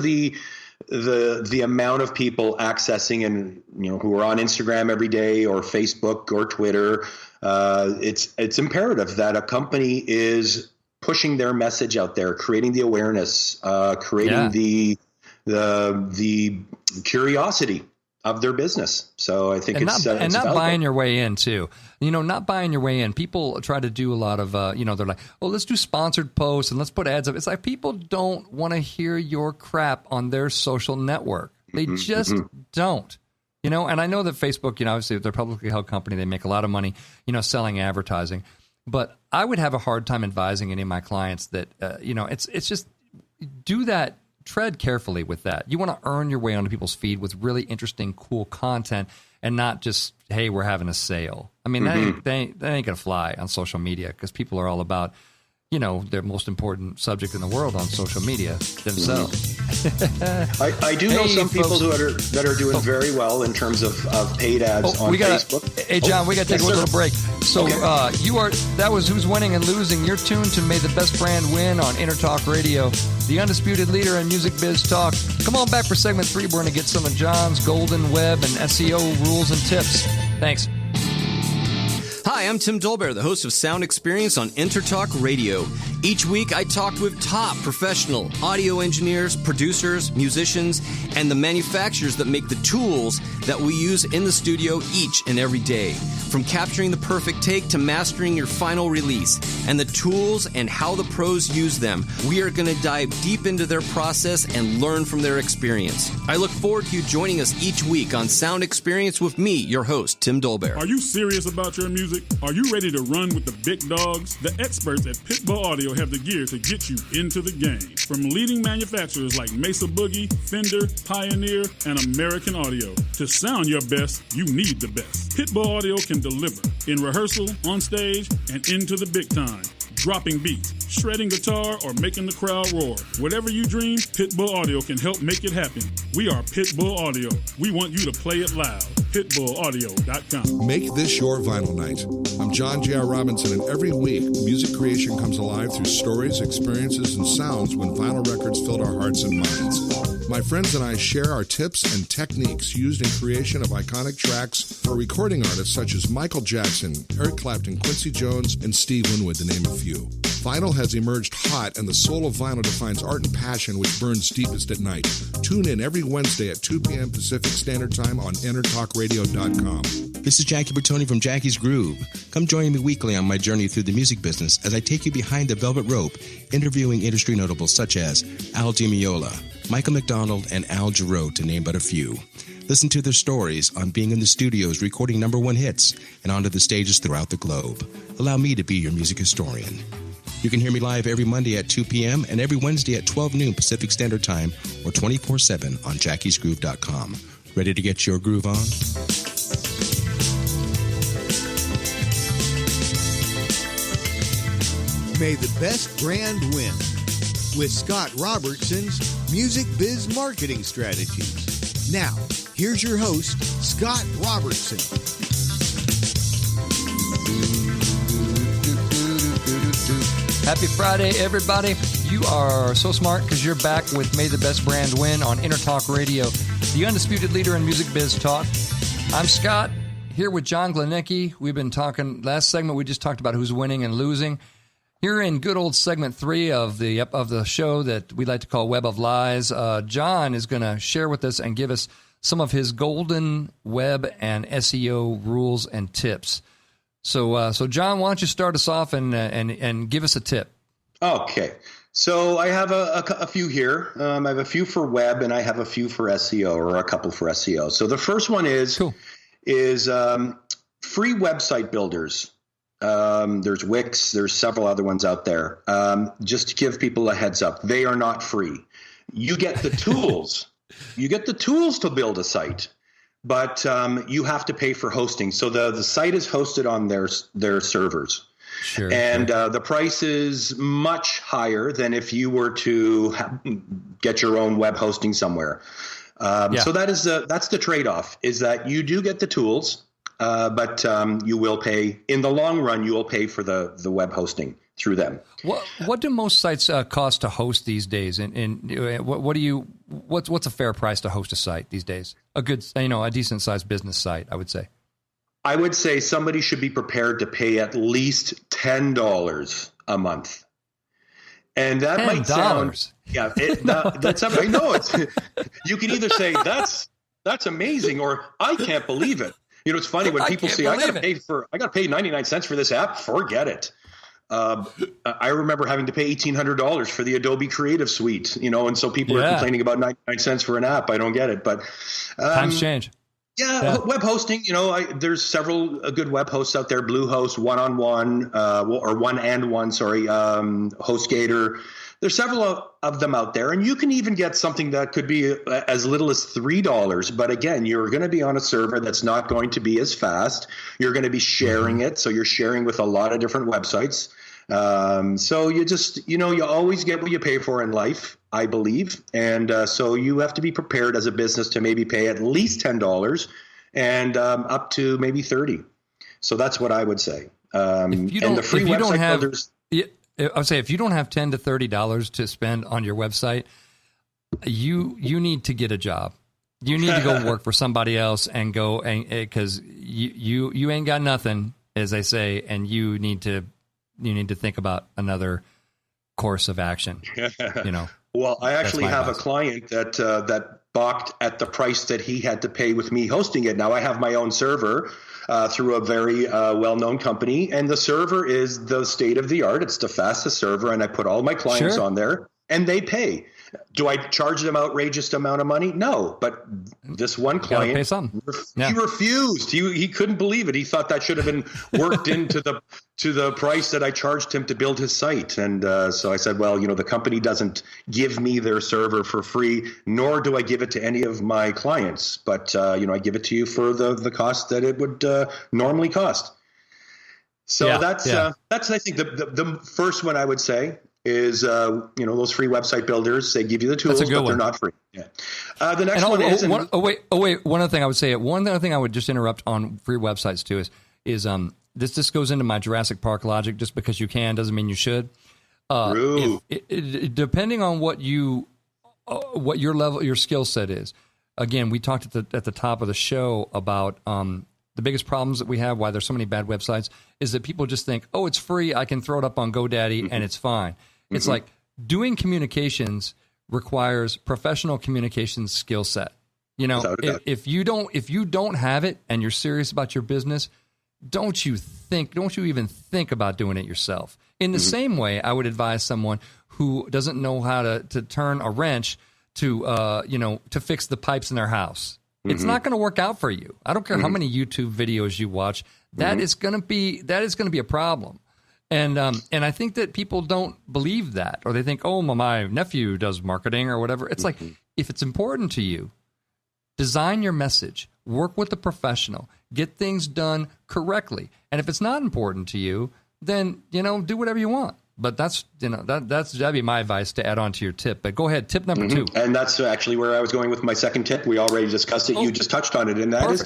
the amount of people accessing and who are on Instagram every day or Facebook or Twitter, it's imperative that a company is pushing their message out there, creating the awareness, creating the curiosity of their business. So I think it's not buying your way in too. Not buying your way in. People try to do a lot of, they're like, oh, let's do sponsored posts and let's put ads up. It's like people don't want to hear your crap on their social network. They just don't. And I know that Facebook, obviously they're a publicly held company. They make a lot of money, selling advertising. But I would have a hard time advising any of my clients that, it's just do that. Tread carefully with that. You want to earn your way onto people's feed with really interesting, cool content, and not just, hey, we're having a sale. I mean, that ain't going to fly on social media, because people are all about, their most important subject in the world on social media themselves. I do know some people that are doing very well in terms of paid ads on Facebook. Hey, John, we got to take a little break. So that was Who's Winning and Losing. You're tuned to May the Best Brand Win on Entertalk Radio, the undisputed leader in music biz talk. Come on back for segment 3. We're going to get some of John's golden web and SEO rules and tips. Thanks. Hi, I'm Tim Dolbear, the host of Sound Experience on Entertalk Radio. Each week, I talk with top professional audio engineers, producers, musicians, and the manufacturers that make the tools that we use in the studio each and every day. From capturing the perfect take to mastering your final release, and the tools and how the pros use them, we are going to dive deep into their process and learn from their experience. I look forward to you joining us each week on Sound Experience with me, your host, Tim Dolbear. Are you serious about your music? Are you ready to run with the big dogs? The experts at Pitbull Audio have the gear to get you into the game. From leading manufacturers like Mesa Boogie, Fender, Pioneer, and American Audio. To sound your best, you need the best. Pitbull Audio can deliver in rehearsal, on stage, and into the big time. Dropping beats, shredding guitar, or making the crowd roar. Whatever you dream, Pitbull Audio can help make it happen. We are Pitbull Audio. We want you to play it loud. PitbullAudio.com. Make this your vinyl night. I'm John J.R. Robinson, and every week, music creation comes alive through stories, experiences, and sounds when vinyl records filled our hearts and minds. My friends and I share our tips and techniques used in creation of iconic tracks for recording artists such as Michael Jackson, Eric Clapton, Quincy Jones, and Steve Winwood, to name a few. Vinyl has emerged hot, and the soul of vinyl defines art and passion which burns deepest at night. Tune in every Wednesday at 2 p.m. Pacific Standard Time on EntertalkRadio.com. This is Jackie Bertoni from Jackie's Groove. Come join me weekly on my journey through the music business as I take you behind the velvet rope, interviewing industry notables such as Al Di Meola, Michael McDonald, and Al Jarreau, to name but a few. Listen to their stories on being in the studios recording number one hits and onto the stages throughout the globe. Allow me to be your music historian. You can hear me live every Monday at 2 p.m. and every Wednesday at 12 noon Pacific Standard Time or 24/7 on jackiesgroove.com. Ready to get your groove on? May the best brand win with Scott Robertson's Music Biz Marketing Strategies. Now, here's your host, Scott Robertson. Happy Friday, everybody. You are so smart because you're back with May the Best Brand Win on Entertalk Radio, the undisputed leader in music biz talk. I'm Scott, here with John Gleneicki. We've been talking, last segment we just talked about who's winning and losing. Here in good old segment 3 of the show that we like to call Web of Lies, John is going to share with us and give us some of his golden web and SEO rules and tips. So John, why don't you start us off and give us a tip? Okay. So I have a few here. I have a few for web and I have a few for SEO, or a couple for SEO. So the first one is free website builders. There's Wix. There's several other ones out there. Just to give people a heads up, they are not free. You get the tools. You get the tools to build a site, but you have to pay for hosting. So the site is hosted on their servers. Sure. And the price is much higher than if you were to get your own web hosting somewhere. So that's the trade-off, is that you do get the tools, but you will pay in the long run. You will pay for the web hosting through them. What do most sites cost to host these days? And what's a fair price to host a site these days? A good, a decent sized business site, I would say. I would say somebody should be prepared to pay at least $10 a month. And that $10? Might sound, that's I know it's. You can either say that's amazing, or I can't believe it. It's funny when people say I got to pay 99 cents for this app. Forget it. I remember having to pay $1,800 for the Adobe Creative Suite. And so people are complaining about 99 cents for an app. I don't get it, but times change. Yeah, web hosting, there's several good web hosts out there, Bluehost, One-on-One, or One-and-One, HostGator. There's several of them out there, and you can even get something that could be as little as $3. But again, you're going to be on a server that's not going to be as fast. You're going to be sharing it, so you're sharing with a lot of different websites. So you just, you always get what you pay for in life, I believe. And so you have to be prepared as a business to maybe pay at least $10 and up to maybe $30. So that's what I would say. And the free website builders. I would say if you don't have $10 to $30 to spend on your website, you need to get a job. You need to go work for somebody else and go, and because you ain't got nothing, as they say, and you need to think about another course of action. Well, I actually have a client that balked at the price that he had to pay with me hosting it. Now I have my own server through a very well-known company, and the server is the state of the art. It's the fastest server, and I put all my clients on there, and they pay. Do I charge them outrageous amount of money? No, but this one client, he refused. He couldn't believe it. He thought that should have been worked into the price that I charged him to build his site. And so I said, well, the company doesn't give me their server for free, nor do I give it to any of my clients. But I give it to you for the cost that it would normally cost. So that's I think the first one I would say is, those free website builders. They give you the tools, but they're not free. Yeah. The next one is... wait. One other thing I would say, one other thing I would just interrupt on free websites too is this goes into my Jurassic Park logic. Just because you can doesn't mean you should. True. Depending on what you what your skill set is. Again, we talked at the top of the show about the biggest problems that we have, why there's so many bad websites, is that people just think, oh, it's free, I can throw it up on GoDaddy and it's fine. Mm-hmm. It's like doing communications requires professional communications skill set. You know, if you don't have it and you're serious about your business, don't you even think about doing it yourself. In the same way, I would advise someone who doesn't know how to turn a wrench to fix the pipes in their house. It's not going to work out for you. I don't care how many YouTube videos you watch. That is going to be a problem. And I think that people don't believe that, or they think, oh, my nephew does marketing or whatever. It's like, if it's important to you, design your message, work with a professional, get things done correctly. And if it's not important to you, then, do whatever you want. But that'd be my advice to add on to your tip. But go ahead, tip number 2. And that's actually where I was going with my second tip. We already discussed it. You just touched on it. And that is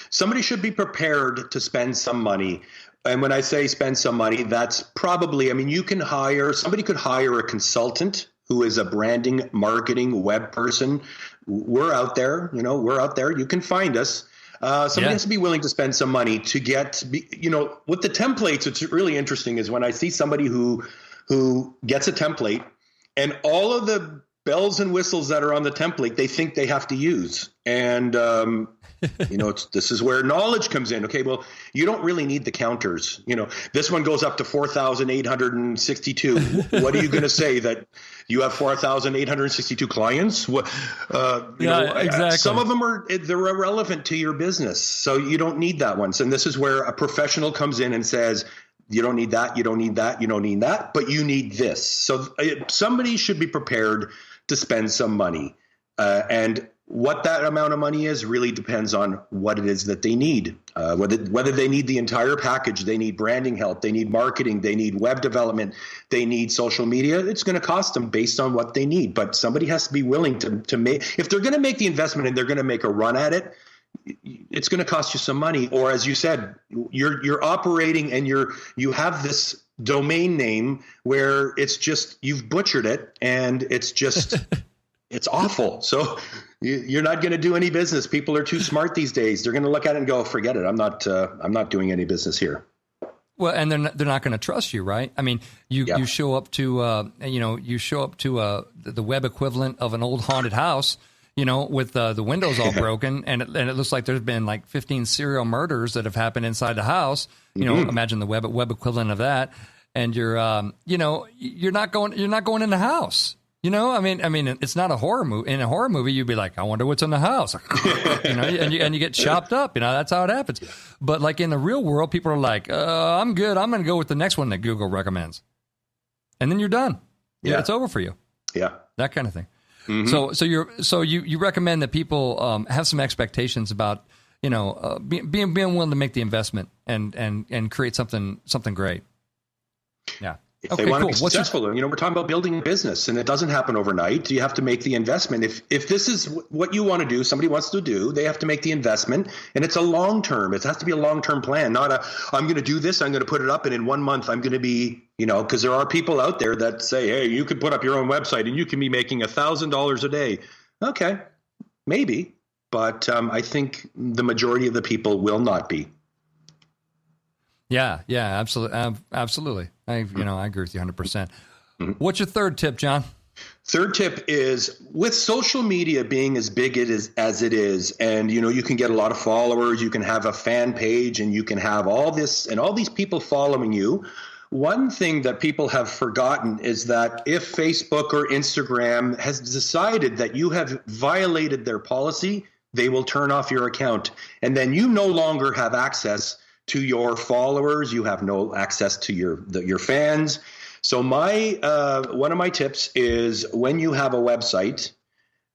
somebody should be prepared to spend some money. And when I say spend some money, that's probably, somebody could hire a consultant who is a branding, marketing, web person. We're out there, you can find us. Somebody has to be willing to spend some money to with the templates. What's really interesting is when I see somebody who gets a template and all of the bells and whistles that are on the template, they think they have to use. And, this is where knowledge comes in. Okay, well, you don't really need the counters. This one goes up to 4,862. What are you going to say, that you have 4,862 clients? Exactly. Some of them they're irrelevant to your business, so you don't need that one. And this is where a professional comes in and says, you don't need that, you don't need that, you don't need that, but you need this. So somebody should be prepared to spend some money, and what that amount of money is really depends on what it is that they need. Whether they need the entire package, they need branding help, they need marketing, they need web development, they need social media. It's going to cost them based on what they need. But somebody has to be willing to make, if they're going to make the investment and they're going to make a run at it, it's going to cost you some money. Or as you said, you're operating and you have this domain name where it's just, you've butchered it and it's just it's awful. So you're not going to do any business. People are too smart these days. They're going to look at it and go, forget it. I'm not doing any business here. Well, and they're not going to trust you, right? I mean, you show up to the web equivalent of an old haunted house, with the windows all broken, and it looks like there's been like 15 serial murders that have happened inside the house. Imagine the web equivalent of that, and you're not going in the house. I mean, it's not a horror movie. In a horror movie, you'd be like, I wonder what's in the house, and you get chopped up. That's how it happens. But like in the real world, people are like, I'm good. I'm going to go with the next one that Google recommends, and then you're done. Yeah, it's over for you. Yeah, that kind of thing. Mm-hmm. So you recommend that people have some expectations about being willing to make the investment and create something great. Yeah. If they want to be successful, we're talking about building a business, and it doesn't happen overnight. You have to make the investment. If this is what you want to do, somebody wants to do, they have to make the investment, and it's a long term. It has to be a long term plan, not I'm going to do this, I'm going to put it up, and in 1 month I'm going to be, because there are people out there that say, hey, you could put up your own website and you can be making $1,000 a day. Okay, maybe, but I think the majority of the people will not be. Yeah, absolutely. I agree with you 100%. What's your third tip, John? Third tip is, with social media being as big as it is, and you can get a lot of followers, you can have a fan page, and you can have all this and all these people following you. One thing that people have forgotten is that if Facebook or Instagram has decided that you have violated their policy, they will turn off your account, and then you no longer have access to your followers. You have no access to your fans. So one of my tips is, when you have a website,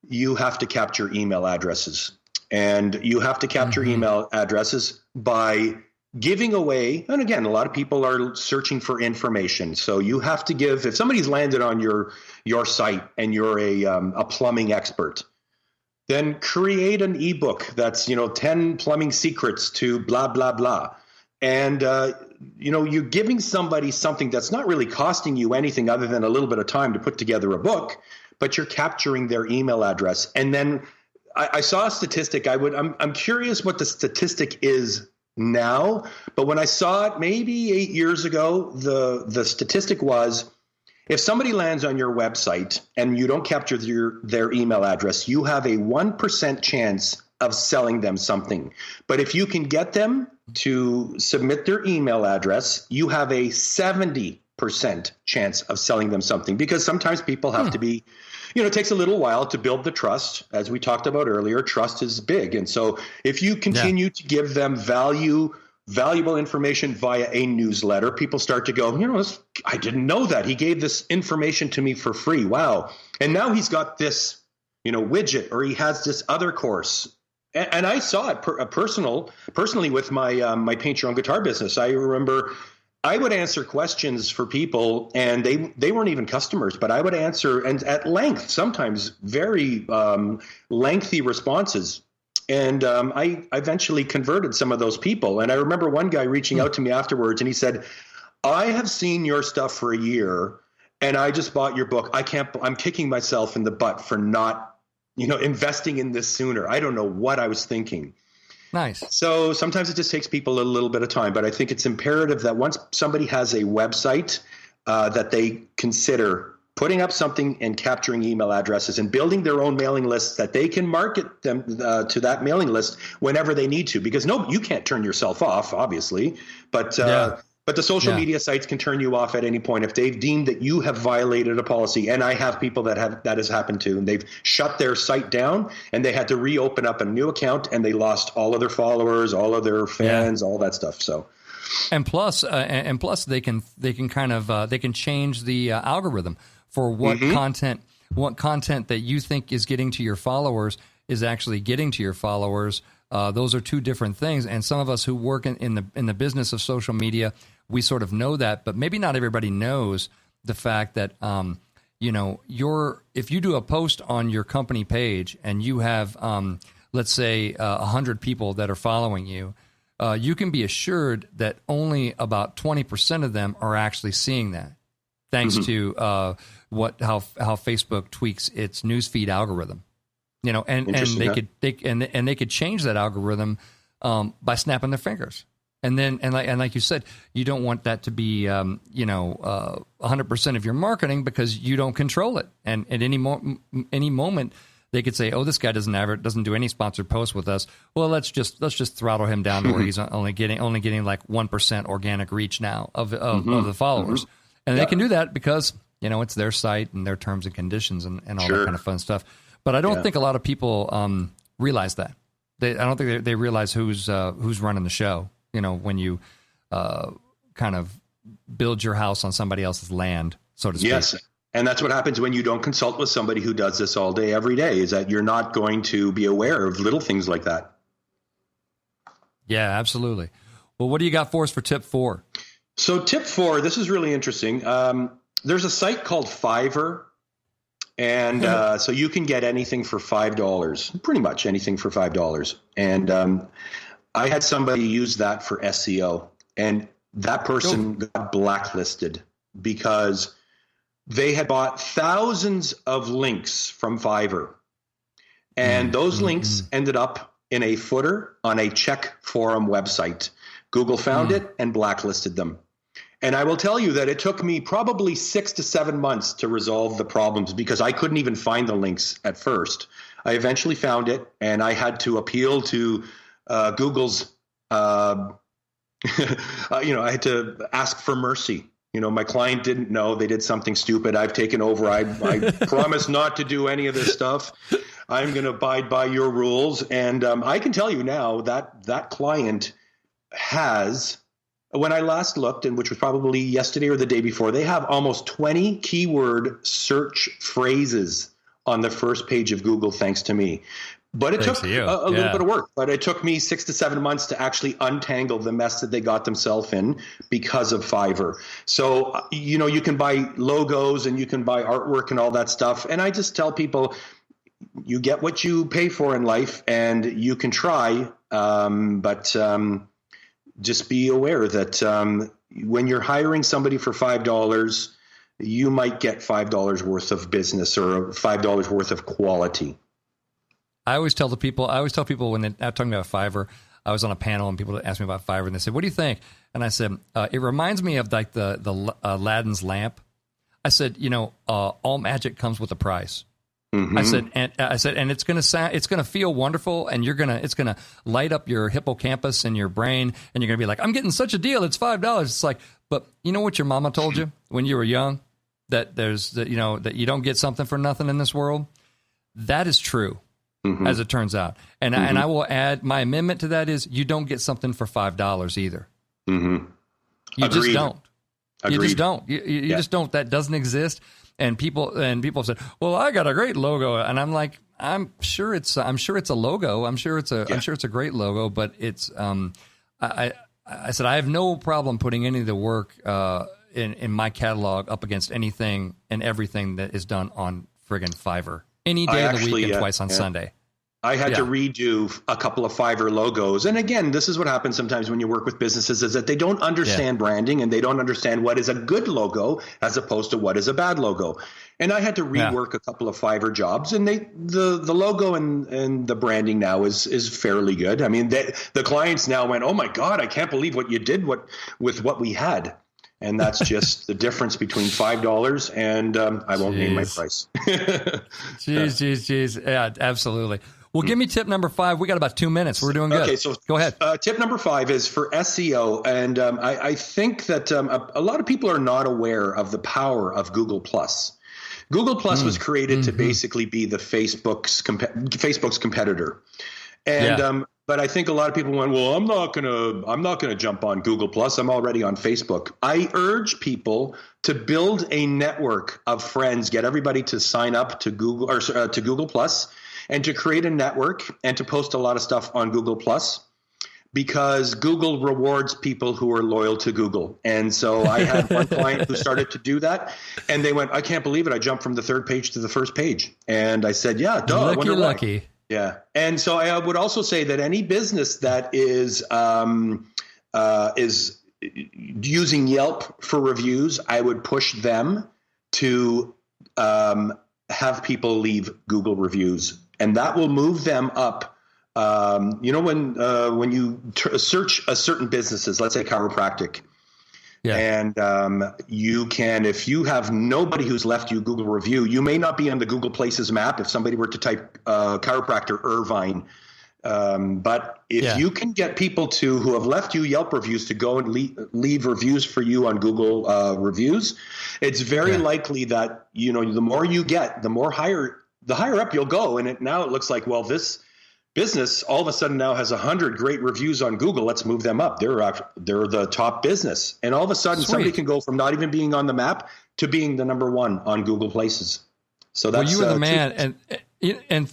you have to capture email addresses, and you have to capture email addresses by giving away. And again, a lot of people are searching for information. So you have to give, if somebody's landed on your site and you're a plumbing expert, then create an ebook that's 10 plumbing secrets to blah, blah, blah. And, you're giving somebody something that's not really costing you anything other than a little bit of time to put together a book, but you're capturing their email address. And then I saw a statistic. I'm curious what the statistic is now, but when I saw it maybe 8 years ago, the statistic was, if somebody lands on your website and you don't capture their email address, you have a 1% chance of selling them something. But if you can get them to submit their email address, you have a 70% chance of selling them something, because sometimes people have to be, it takes a little while to build the trust. As we talked about earlier, trust is big. And so if you continue to give them valuable information via a newsletter, people start to go, I didn't know that. He gave this information to me for free. Wow. And now he's got this, widget, or he has this other course. And I saw it personally with my paint your own guitar business. I remember I would answer questions for people, and they weren't even customers, but I would answer, and at length, sometimes very lengthy responses. And I eventually converted some of those people. And I remember one guy reaching out to me afterwards, and he said, I have seen your stuff for a year, and I just bought your book. I'm kicking myself in the butt for not, investing in this sooner. I don't know what I was thinking. Nice. So sometimes it just takes people a little bit of time, but I think it's imperative that once somebody has a website, that they consider putting up something and capturing email addresses and building their own mailing lists that they can market them to that mailing list whenever they need to. Because you can't turn yourself off, obviously, but the social media sites can turn you off at any point if they've deemed that you have violated a policy. And I have people that has happened to, and they've shut their site down and they had to reopen up a new account, and they lost all of their followers, all of their fans, all that stuff. So. And plus, they can kind of they can change the algorithm for what content that you think is getting to your followers is actually getting to your followers. Those are two different things. And some of us who work in the business of social media, we sort of know that, but maybe not everybody knows the fact that if you do a post on your company page and you have let's say 100 people that are following you. You can be assured that only about 20% of them are actually seeing that, thanks to how Facebook tweaks its newsfeed algorithm. And they could change that algorithm by snapping their fingers. And like you said, you don't want that to be 100% of your marketing, because you don't control it. And at any moment, they could say, "Oh, this guy doesn't do any sponsored posts with us. Well, let's just throttle him down to where he's only getting like 1% organic reach now of the followers." And they can do that because it's their site and their terms and conditions and all that kind of fun stuff. But I don't think a lot of people realize that. I don't think they realize who's running the show. When you kind of build your house on somebody else's land, so to speak. Yes. And that's what happens when you don't consult with somebody who does this all day, every day, is that you're not going to be aware of little things like that. Yeah, absolutely. Well, what do you got for us for tip 4? So tip 4, this is really interesting. There's a site called Fiverr, and so you can get anything for $5, pretty much anything for $5. And I had somebody use that for SEO, and that person got blacklisted because they had bought thousands of links from Fiverr, and those links ended up in a footer on a Czech forum website. Google found it and blacklisted them. And I will tell you that it took me probably 6 to 7 months to resolve the problems, because I couldn't even find the links at first. I eventually found it, and I had to appeal to Google's, I had to ask for mercy. My client didn't know. They did something stupid. I've taken over. I promise not to do any of this stuff. I'm going to abide by your rules. And I can tell you now that client has, when I last looked, and which was probably yesterday or the day before, they have almost 20 keyword search phrases on the first page of Google, thanks to me. But it took a little bit of work. But it took me 6 to 7 months to actually untangle the mess that they got themselves in because of Fiverr. So, you can buy logos and you can buy artwork and all that stuff. And I just tell people, you get what you pay for in life, and you can try. But just be aware that when you're hiring somebody for $5, you might get $5 worth of business or $5 worth of quality. I always tell people when they're talking about Fiverr, I was on a panel and people asked me about Fiverr and they said, "What do you think?" And I said, "It reminds me of like the Aladdin's lamp." I said, all magic comes with a price. Mm-hmm. I said, and it's going to feel wonderful, and it's going to light up your hippocampus and your brain, and you're going to be like, "I'm getting such a deal. It's $5." It's like, but you know what your mama told you when you were young, that that you don't get something for nothing in this world. That is true. Mm-hmm. As it turns out. And I will add, my amendment to that is you don't get something for $5 either. Mm-hmm. You Agreed. just don't. Agreed. You just don't. You just don't. That doesn't exist. And people have said, "Well, I got a great logo," and I'm like, I'm sure it's a logo. I'm sure it's a great logo, but it's I said I have no problem putting any of the work in my catalog up against anything and everything that is done on friggin' Fiverr. Any day of the week and twice on Sunday. I had to redo a couple of Fiverr logos. And again, this is what happens sometimes when you work with businesses is that they don't understand branding and they don't understand what is a good logo as opposed to what is a bad logo. And I had to rework a couple of Fiverr jobs, and the logo and the branding now is fairly good. I mean, the clients now went, "Oh my God, I can't believe what you did with what we had." And that's just the difference between $5 and I won't name my price. Jeez. Yeah, absolutely. Well, give me tip number 5. We got about 2 minutes. We're doing good. Okay, so go ahead. Tip number 5 is for SEO. And I think that a lot of people are not aware of the power of Google+. Google+ was created to basically be the Facebook's competitor. And but I think a lot of people went, "Well, I'm not gonna jump on Google+. I'm already on Facebook." I urge people to build a network of friends, get everybody to sign up to Google or to Google+, and to create a network and to post a lot of stuff on Google+, because Google rewards people who are loyal to Google. And so I had one client who started to do that, and they went, "I can't believe it. I jumped from the 3rd page to the 1st page." And I said, "Yeah, duh. Lucky. Yeah. And so I would also say that any business that is using Yelp for reviews, I would push them to have people leave Google reviews, and that will move them up. When you search a certain businesses, let's say chiropractic, and you can, if you have nobody who's left you a Google review, you may not be on the Google Places map if somebody were to type chiropractor Irvine. But if you can get people who have left you Yelp reviews to go and leave reviews for you on Google reviews, it's very likely that, the more you get, the higher up you'll go. And now it looks like, well, this business all of a sudden now has 100 great reviews on Google. Let's move them up. They're the top business. And all of a sudden somebody can go from not even being on the map to being the number 1 on Google Places. So that's you are the man. And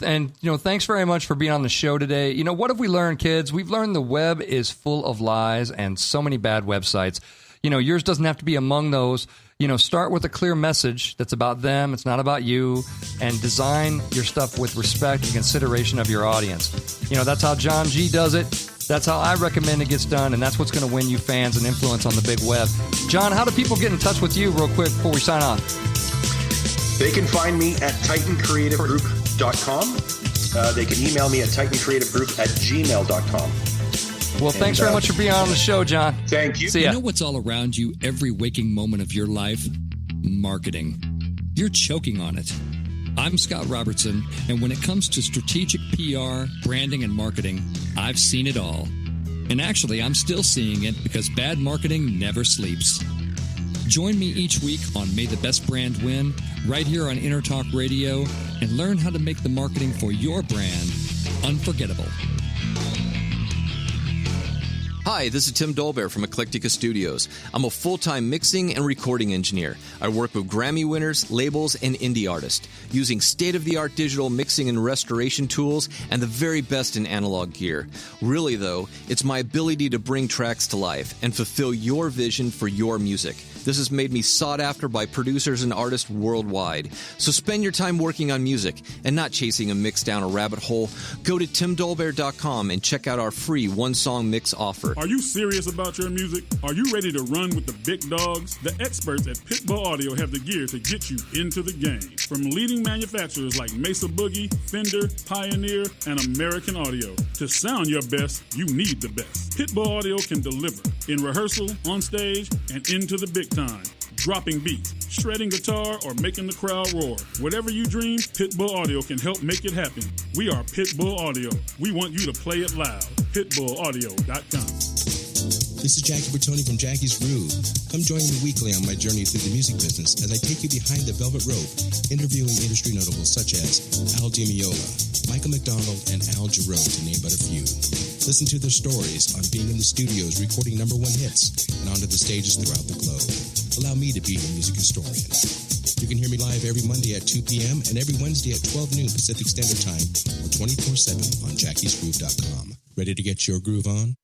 thanks very much for being on the show today. What have we learned, kids? We've learned the web is full of lies and so many bad websites. Yours doesn't have to be among those. Start with a clear message that's about them. It's not about you, and design your stuff with respect and consideration of your audience. That's how John G does it. That's how I recommend it gets done, and that's what's going to win you fans and influence on the big web. John, how do people get in touch with you real quick before we sign off? They can find me at titancreativegroup.com. They can email me at titancreativegroup@gmail.com. Well, thanks very much for being on the show, John. Thank you. See ya. You know what's all around you every waking moment of your life? Marketing. You're choking on it. I'm Scott Robertson, and when it comes to strategic PR, branding, and marketing, I've seen it all. And actually, I'm still seeing it because bad marketing never sleeps. Join me each week on May the Best Brand Win, right here on Entertalk Radio, and learn how to make the marketing for your brand unforgettable. Hi, this is Tim Dolbear from Eclectica Studios. I'm a full-time mixing and recording engineer. I work with Grammy winners, labels, and indie artists, using state-of-the-art digital mixing and restoration tools and the very best in analog gear. Really, though, it's my ability to bring tracks to life and fulfill your vision for your music. This has made me sought after by producers and artists worldwide. So spend your time working on music and not chasing a mix down a rabbit hole. Go to timdolbear.com and check out our free one-song mix offer. Are you serious about your music? Are you ready to run with the big dogs? The experts at Pitbull Audio have the gear to get you into the game. From leading manufacturers like Mesa Boogie, Fender, Pioneer, and American Audio. To sound your best, you need the best. Pitbull Audio can deliver in rehearsal, on stage, and into the big time. Dropping beats, shredding guitar, or making the crowd roar. Whatever you dream, Pitbull Audio can help make it happen. We are Pitbull Audio. We want you to play it loud. PitbullAudio.com. This is Jackie Bertoni from Jackie's Groove. Come join me weekly on my journey through the music business as I take you behind the velvet rope, interviewing industry notables such as Al DiMeola, Michael McDonald, and Al Jarreau, to name but a few. Listen to their stories on being in the studios recording #1 hits and onto the stages throughout the globe. Allow me to be your music historian. You can hear me live every Monday at 2 p.m. and every Wednesday at 12 noon Pacific Standard Time or 24/7 on jackiesgroove.com. Ready to get your groove on?